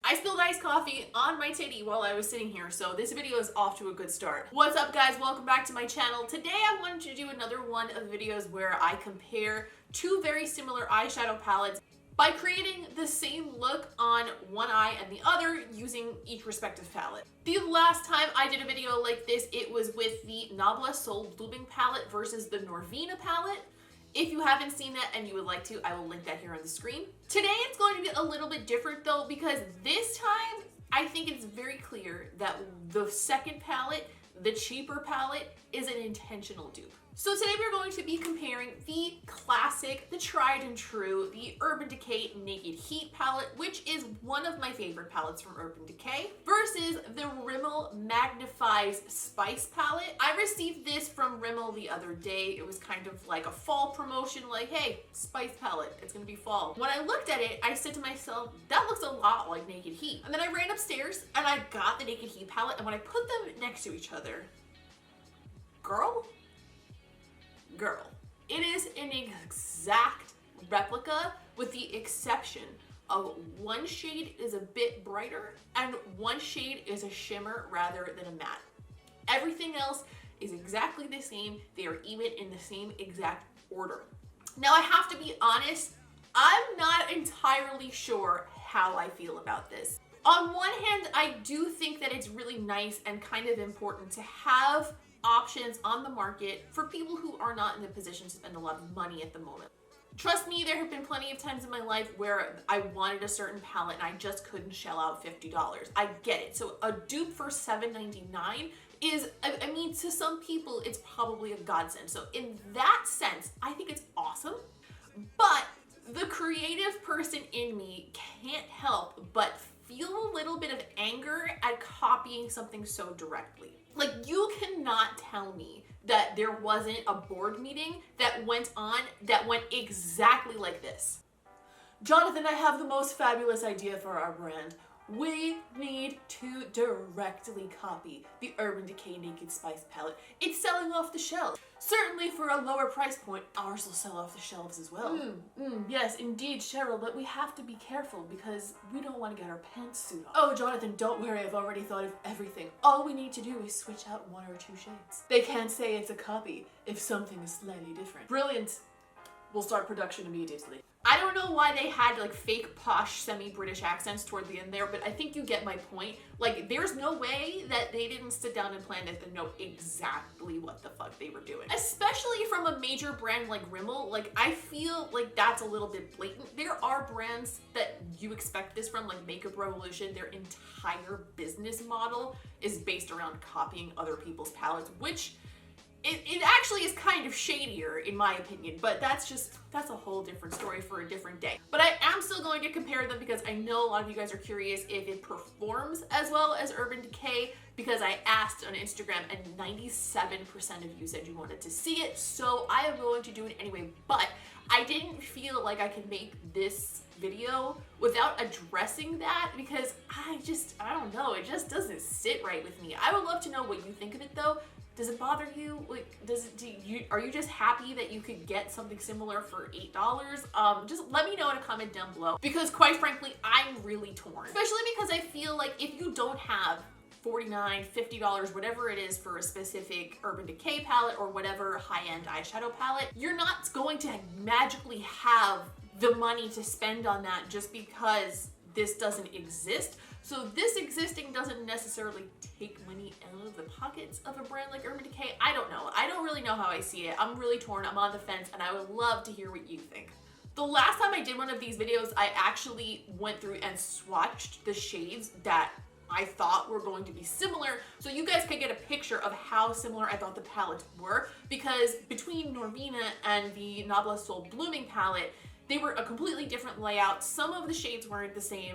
I spilled iced coffee on my titty while I was sitting here, so this video is off to a good start. What's up, guys? Welcome back to my channel. Today I wanted to do another one of the videos where I compare two very similar eyeshadow palettes by creating the same look on one eye and the other using each respective palette. The last time I did a video like this, it was with the Nabla Soul Blooming palette versus the Norvina palette. If you haven't seen that and you would like to, I will link that here on the screen. Today it's going to be a little bit different though, because this time I think it's very clear that the second palette, the cheaper palette, is an intentional dupe. So today we're going to be comparing the classic, the tried and true, the Urban Decay Naked Heat palette, which is one of my favorite palettes from Urban Decay, versus the Rimmel Magnifies Spice palette. I received this from Rimmel the other day. It was kind of like a fall promotion, like, hey, Spice palette, it's gonna be fall. When I looked at it, I said to myself, that looks a lot like Naked Heat. And then I ran upstairs and I got the Naked Heat palette, and when I put them next to each other, girl, it is an exact replica with the exception of one shade is a bit brighter and one shade is a shimmer rather than a matte. Everything else is exactly the same. They are even in the same exact order. Now I have to be honest, I'm not entirely sure how I feel about this. On one hand, I do think that it's really nice and kind of important to have options on the market for people who are not in the position to spend a lot of money at the moment. Trust me, there have been plenty of times in my life where I wanted a certain palette and I just couldn't shell out $50. I get it. So a dupe for $7.99 is, I mean, to some people, it's probably a godsend. So in that sense, I think it's awesome. But the creative person in me can't help but feel a little bit of anger at copying something so directly. Like, you cannot tell me that there wasn't a board meeting that went exactly like this. Jonathan, I have the most fabulous idea for our brand. We need to directly copy the Urban Decay Naked Spice palette. It's selling off the shelves. Certainly for a lower price point, ours will sell off the shelves as well. Yes, indeed, Cheryl, but we have to be careful because we don't want to get our pantsuit off. Oh, Jonathan, don't worry, I've already thought of everything. All we need to do is switch out one or two shades. They can't say it's a copy if something is slightly different. Brilliant. We'll start production immediately. I don't know why they had like fake posh semi-British accents toward the end there, but I think you get my point. Like, there's no way that they didn't sit down and plan this and know exactly what the fuck they were doing. Especially from a major brand like Rimmel, like I feel like that's a little bit blatant. There are brands that you expect this from, like Makeup Revolution. Their entire business model is based around copying other people's palettes, which it actually is kind of shadier in my opinion, but that's a whole different story for a different day. But I am still going to compare them because I know a lot of you guys are curious if it performs as well as Urban Decay, because I asked on Instagram and 97% of you said you wanted to see it, so I am going to do it anyway. But I didn't feel like I could make this video without addressing that because I don't know, it just doesn't sit right with me. I would love to know what you think of it though. Does it bother you? Like, are you just happy that you could get something similar for $8? Just let me know in a comment down below, because quite frankly, I'm really torn. Especially because I feel like if you don't have $49, $50, whatever it is for a specific Urban Decay palette or whatever high-end eyeshadow palette, you're not going to magically have the money to spend on that just because this doesn't exist. So this existing doesn't necessarily take money out of the pockets of a brand like Urban Decay. I don't know. I don't really know how I see it. I'm really torn. I'm on the fence, and I would love to hear what you think. The last time I did one of these videos, I actually went through and swatched the shades that I thought were going to be similar, so you guys could get a picture of how similar I thought the palettes were, because between Norvina and the Nabla Soul Blooming palette, they were a completely different layout. Some of the shades weren't the same.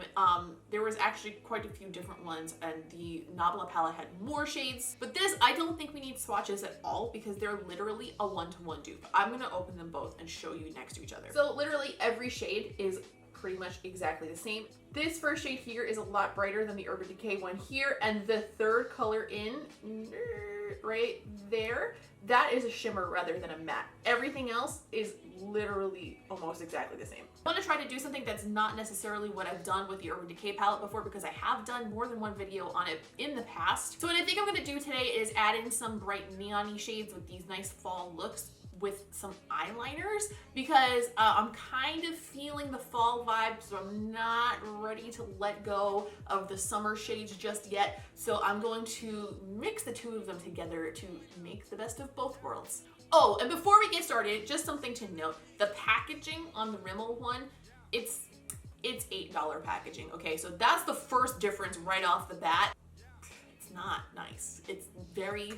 There was actually quite a few different ones, and the Nabla palette had more shades. But this, I don't think we need swatches at all because they're literally a one-to-one dupe. I'm gonna open them both and show you next to each other. So literally every shade is pretty much exactly the same. This first shade here is a lot brighter than the Urban Decay one here, and the third color in, right there, that is a shimmer rather than a matte. Everything else is literally almost exactly the same. I want to try to do something that's not necessarily what I've done with the Urban Decay palette before, because I have done more than one video on it in the past. So what I think I'm going to do today is add in some bright neon-y shades with these nice fall looks with some eyeliners, because I'm kind of feeling the fall vibe, so I'm not ready to let go of the summer shades just yet. So I'm going to mix the two of them together to make the best of both worlds. Oh, and before we get started, just something to note. The packaging on the Rimmel one, it's $8 packaging, okay? So that's the first difference right off the bat. It's not nice. It's very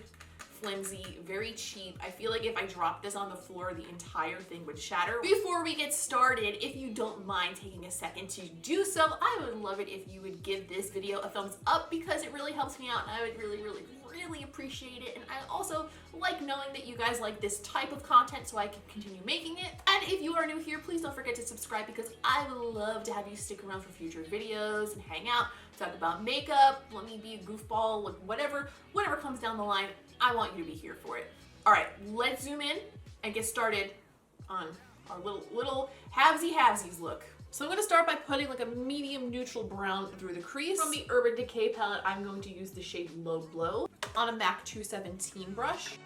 flimsy, very cheap. I feel like if I dropped this on the floor, the entire thing would shatter. Before we get started, if you don't mind taking a second to do so, I would love it if you would give this video a thumbs up, because it really helps me out and I would really appreciate it. And I also like knowing that you guys like this type of content so I can continue making it. And if you are new here, please don't forget to subscribe, because I would love to have you stick around for future videos and hang out, talk about makeup, let me be a goofball, like whatever comes down the line. I want you to be here for it. All right, let's zoom in and get started on our little halvesies look. So I'm gonna start by putting like a medium neutral brown through the crease. From the Urban Decay palette, I'm going to use the shade Low Blow on a MAC 217 brush.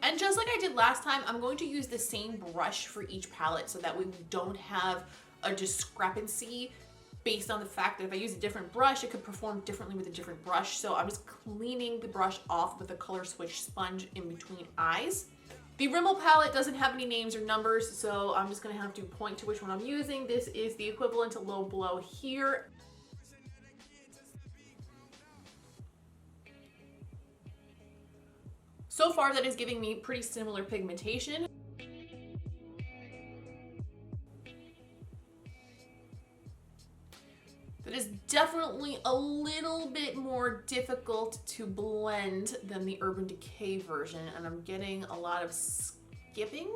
And just like I did last time, I'm going to use the same brush for each palette so that way we don't have a discrepancy based on the fact that if I use a different brush, it could perform differently with a different brush. So I'm just cleaning the brush off with a color switch sponge in between eyes. The Rimmel palette doesn't have any names or numbers, so I'm just gonna have to point to which one I'm using. This is the equivalent to Low Blow here. So far, that is giving me pretty similar pigmentation. That is definitely a little bit more difficult to blend than the Urban Decay version, and I'm getting a lot of skipping,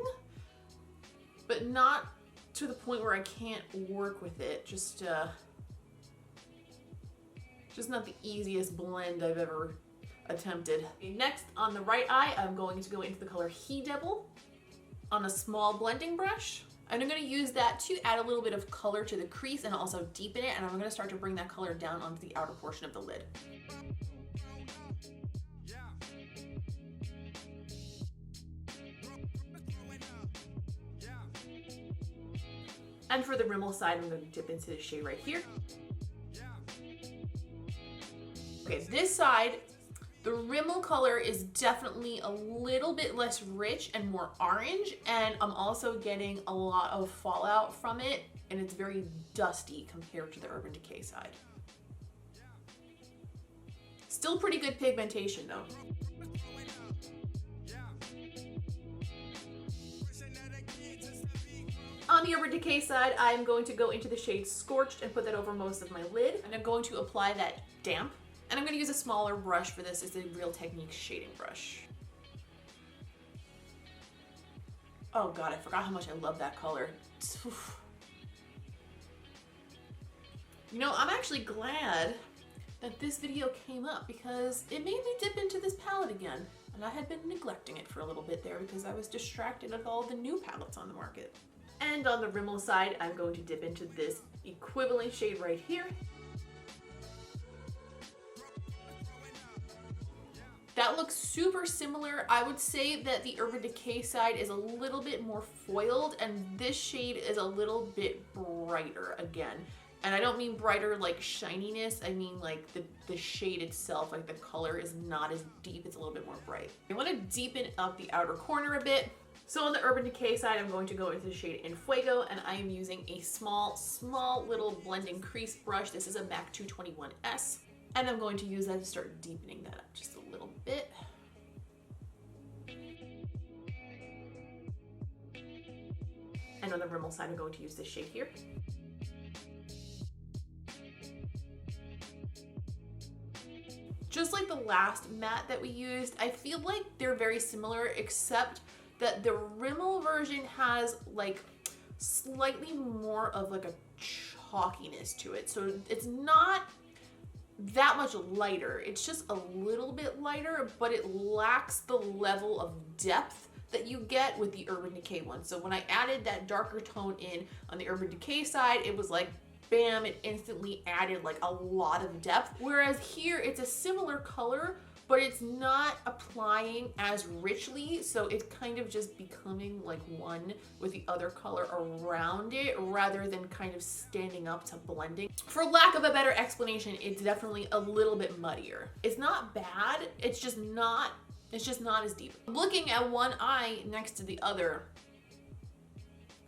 but not to the point where I can't work with it. Just not the easiest blend I've ever attempted. Next, on the right eye, I'm going to go into the color He Devil on a small blending brush. And I'm going to use that to add a little bit of color to the crease and also deepen it. And I'm going to start to bring that color down onto the outer portion of the lid. And for the Rimmel side, I'm going to dip into the shade right here. Okay, this side, the Rimmel color is definitely a little bit less rich and more orange, and I'm also getting a lot of fallout from it, and it's very dusty compared to the Urban Decay side. Still pretty good pigmentation though. On the Urban Decay side, I'm going to go into the shade Scorched and put that over most of my lid, and I'm going to apply that damp. And I'm going to use a smaller brush for this. It's a Real Technique shading brush. Oh god, I forgot how much I love that color. You know, I'm actually glad that this video came up, because it made me dip into this palette again. And I had been neglecting it for a little bit there because I was distracted with all the new palettes on the market. And on the Rimmel side, I'm going to dip into this equivalent shade right here. That looks super similar. I would say that the Urban Decay side is a little bit more foiled, and this shade is a little bit brighter again. And I don't mean brighter like shininess, I mean like the shade itself, like the color is not as deep, it's a little bit more bright. I want to deepen up the outer corner a bit. So on the Urban Decay side, I'm going to go into the shade In Fuego, and I am using a small little blending crease brush. This is a MAC 221S. And I'm going to use that to start deepening that up just a little bit. And on the Rimmel side, I'm going to use this shade here. Just like the last matte that we used, I feel like they're very similar, except that the Rimmel version has like slightly more of like a chalkiness to it. So it's not that much lighter. It's just a little bit lighter, but it lacks the level of depth that you get with the Urban Decay one. So when I added that darker tone in on the Urban Decay side, it was like, bam, it instantly added like a lot of depth. Whereas here, it's a similar color, but it's not applying as richly, so it's kind of just becoming like one with the other color around it rather than kind of standing up to blending. For lack of a better explanation, it's definitely a little bit muddier. It's not bad, it's just not as deep. Looking at one eye next to the other,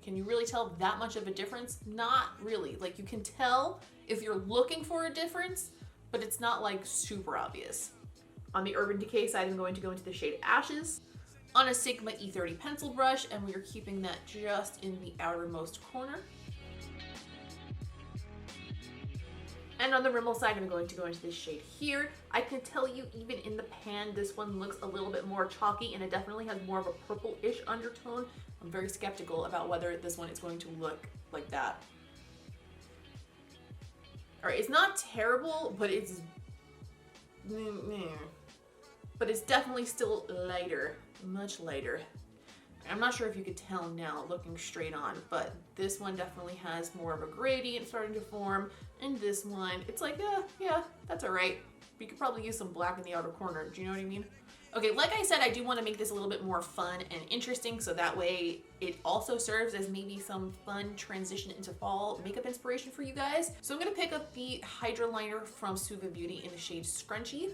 can you really tell that much of a difference? Not really. Like, you can tell if you're looking for a difference, but it's not like super obvious. On the Urban Decay side, I'm going to go into the shade Ashes on a Sigma E30 pencil brush, and we are keeping that just in the outermost corner. And on the Rimmel side, I'm going to go into this shade here. I can tell you, even in the pan, this one looks a little bit more chalky, and it definitely has more of a purple-ish undertone. I'm very skeptical about whether this one is going to look like that. All right, it's not terrible, but it's definitely still lighter, much lighter. I'm not sure if you could tell now looking straight on, but this one definitely has more of a gradient starting to form, and this one, it's like, yeah, that's all right. We could probably use some black in the outer corner. Do you know what I mean? Okay, like I said, I do want to make this a little bit more fun and interesting, so that way it also serves as maybe some fun transition into fall makeup inspiration for you guys. So I'm going to pick up the Hydra Liner from Suva Beauty in the shade Scrunchy.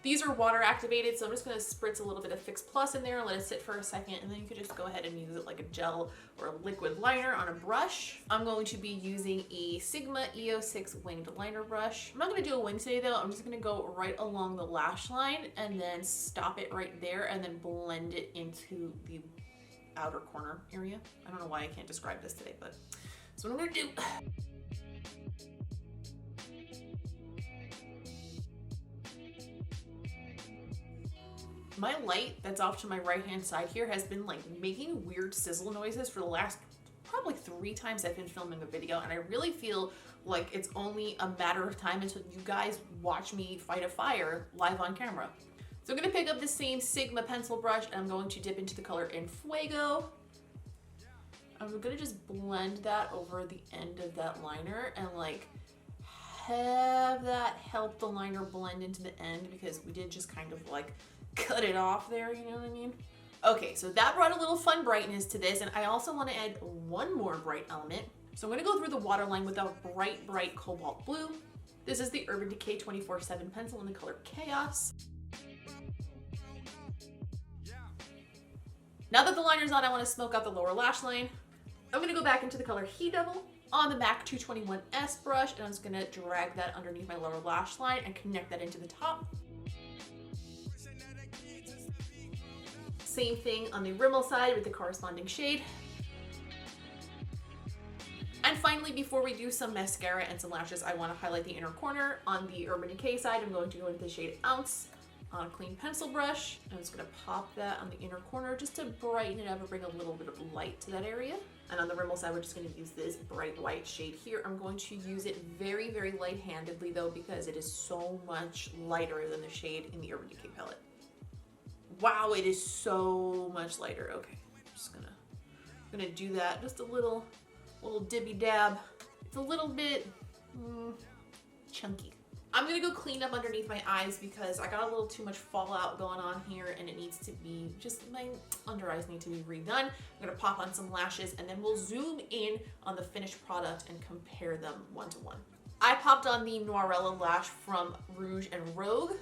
These are water activated, so I'm just going to spritz a little bit of Fix Plus in there and let it sit for a second, and then you could just go ahead and use it like a gel or a liquid liner on a brush. I'm going to be using a Sigma EO6 winged liner brush. I'm not going to do a wing today though, I'm just going to go right along the lash line and then stop it right there and then blend it into the outer corner area. I don't know why I can't describe this today, but that's what I'm going to do. My light that's off to my right hand side here has been like making weird sizzle noises for the last probably 3 times I've been filming a video, and I really feel like it's only a matter of time until you guys watch me fight a fire live on camera. So I'm going to pick up the same Sigma pencil brush and I'm going to dip into the color in Fuego. I'm going to just blend that over the end of that liner and like have that help the liner blend into the end, because we did just kind of like cut it off there, you know what I mean? Okay, so that brought a little fun brightness to this, and I also want to add one more bright element. So I'm going to go through the waterline with a bright cobalt blue. This is the Urban Decay 24/7 pencil in the color Chaos. Now that the liner's on, I want to smoke out the lower lash line. I'm going to go back into the color He Devil on the MAC 221S brush, and I'm just going to drag that underneath my lower lash line and connect that into the top. Same thing on the Rimmel side with the corresponding shade. And finally, before we do some mascara and some lashes, I want to highlight the inner corner. On the Urban Decay side, I'm going to go into the shade Ounce on a clean pencil brush. I'm just going to pop that on the inner corner just to brighten it up and bring a little bit of light to that area. And on the Rimmel side, we're just going to use this bright white shade here. I'm going to use it very, very light-handedly though, because it is so much lighter than the shade in the Urban Decay palette. Wow, it is so much lighter. Okay, I'm just gonna do that. Just a little dibby dab. It's a little bit chunky. I'm gonna go clean up underneath my eyes because I got a little too much fallout going on here, and it needs to be my under eyes need to be redone. I'm gonna pop on some lashes, and then we'll zoom in on the finished product and compare them one to one. I popped on the Noirella lash from Rouge and Rogue.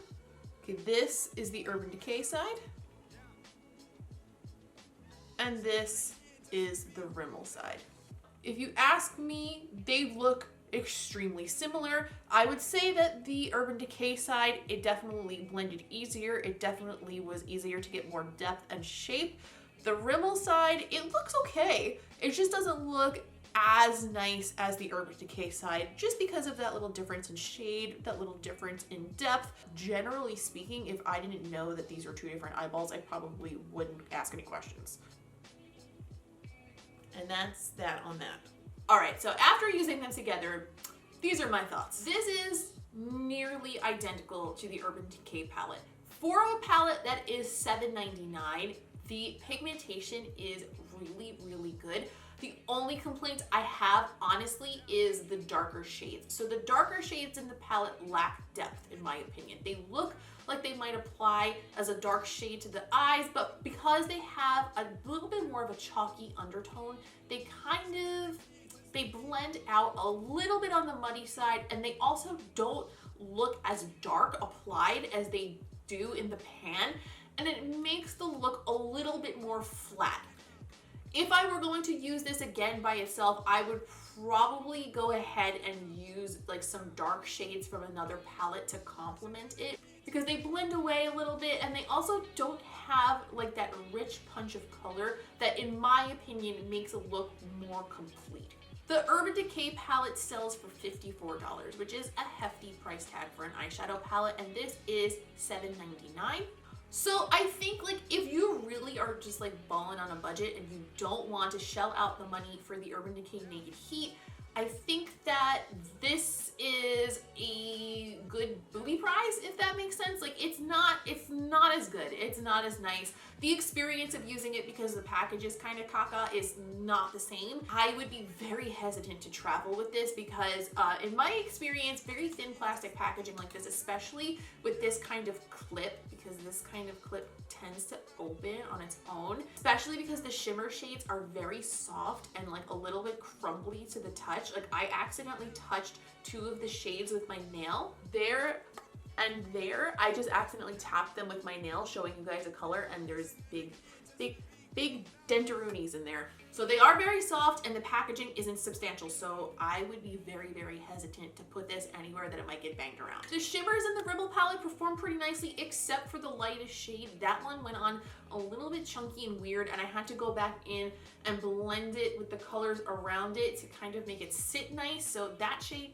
Okay, this is the Urban Decay side. And this is the Rimmel side. If you ask me, they look extremely similar. I would say that the Urban Decay side, it definitely blended easier. It definitely was easier to get more depth and shape. The Rimmel side, it looks okay. It just doesn't look as nice as the Urban Decay side, just because of that little difference in shade, that little difference in depth. Generally speaking, if I didn't know that these are two different eyeballs, I probably wouldn't ask any questions. And that's that on that. All right, so after using them together, these are my thoughts. This is nearly identical to the Urban Decay palette. For a palette that is $7.99, the pigmentation is really, really good. The only complaint I have, honestly, is the darker shades. So the darker shades in the palette lack depth, in my opinion. They look like they might apply as a dark shade to the eyes, but because they have a little bit more of a chalky undertone, they blend out a little bit on the muddy side, and they also don't look as dark applied as they do in the pan, and it makes the look a little bit more flat. If I were going to use this again by itself, I would probably go ahead and use like some dark shades from another palette to complement it, because they blend away a little bit and they also don't have like that rich punch of color that, in my opinion, makes it look more complete. The Urban Decay palette sells for $54, which is a hefty price tag for an eyeshadow palette, and this is $7.99. So I think like if you really are just like balling on a budget and you don't want to shell out the money for the Urban Decay Naked Heat, I think that this is a good booby prize, if that makes sense. Like it's not as good. It's not as nice. The experience of using it, because the package is kind of caca, is not the same. I would be very hesitant to travel with this because in my experience, very thin plastic packaging like this, especially with this kind of clip, because this kind of clip tends to open on its own, especially because the shimmer shades are very soft and like a little bit crumbly to the touch. Like I accidentally touched two of the shades with my nail. There and there, I just accidentally tapped them with my nail, showing you guys a color, and there's big dentaroonies in there. So they are very soft and the packaging isn't substantial, so I would be very, very hesitant to put this anywhere that it might get banged around. The shimmers in the Rimmel palette perform pretty nicely, except for the lightest shade. That one went on a little bit chunky and weird, and I had to go back in and blend it with the colors around it to kind of make it sit nice. So that shade,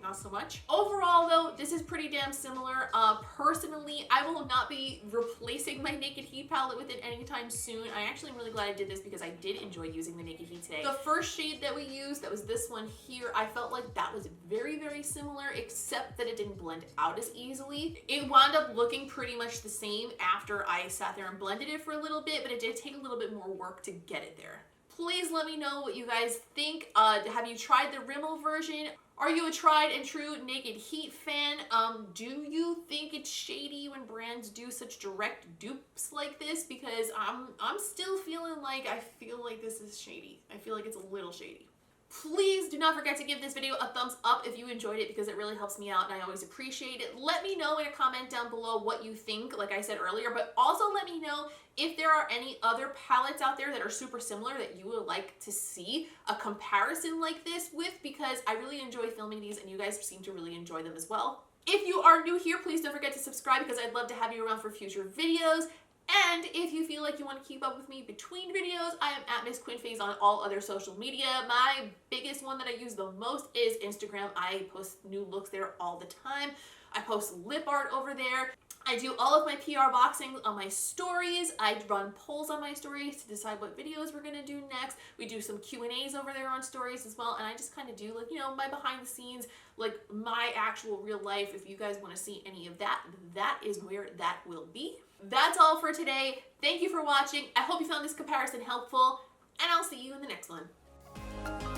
not so much. Overall though, this is pretty damn similar. Personally, I will not be replacing my Naked Heat palette with it anytime soon. I actually am really glad I did this because I did enjoy using the Naked Heat today. The first shade that we used, that was this one here, I felt like that was very, very similar, except that it didn't blend out as easily. It wound up looking pretty much the same after I sat there and blended it for a little bit, but it did take a little bit more work to get it there. Please let me know what you guys think. Have you tried the Rimmel version? Are you a tried and true Naked Heat fan? Do you think it's shady when brands do such direct dupes like this? Because I'm still feeling like, I feel like this is shady. I feel like it's a little shady. Please do not forget to give this video a thumbs up if you enjoyed it, because it really helps me out and I always appreciate it. Let me know in a comment down below what you think, like I said earlier, but also let me know if there are any other palettes out there that are super similar that you would like to see a comparison like this with, because I really enjoy filming these and you guys seem to really enjoy them as well. If you are new here, please don't forget to subscribe, because I'd love to have you around for future videos. And if you feel like you want to keep up with me between videos, I am at Miss Quinface on all other social media. My biggest one that I use the most is Instagram. I post new looks there all the time. I post lip art over there. I do all of my PR boxing on my stories. I run polls on my stories to decide what videos we're gonna do next. We do some Q&As over there on stories as well, and I just kind of do like, you know, my behind the scenes, like my actual real life. If you guys want to see any of that, that is where that will be. That's all for today. Thank you for watching. I hope you found this comparison helpful, and I'll see you in the next one.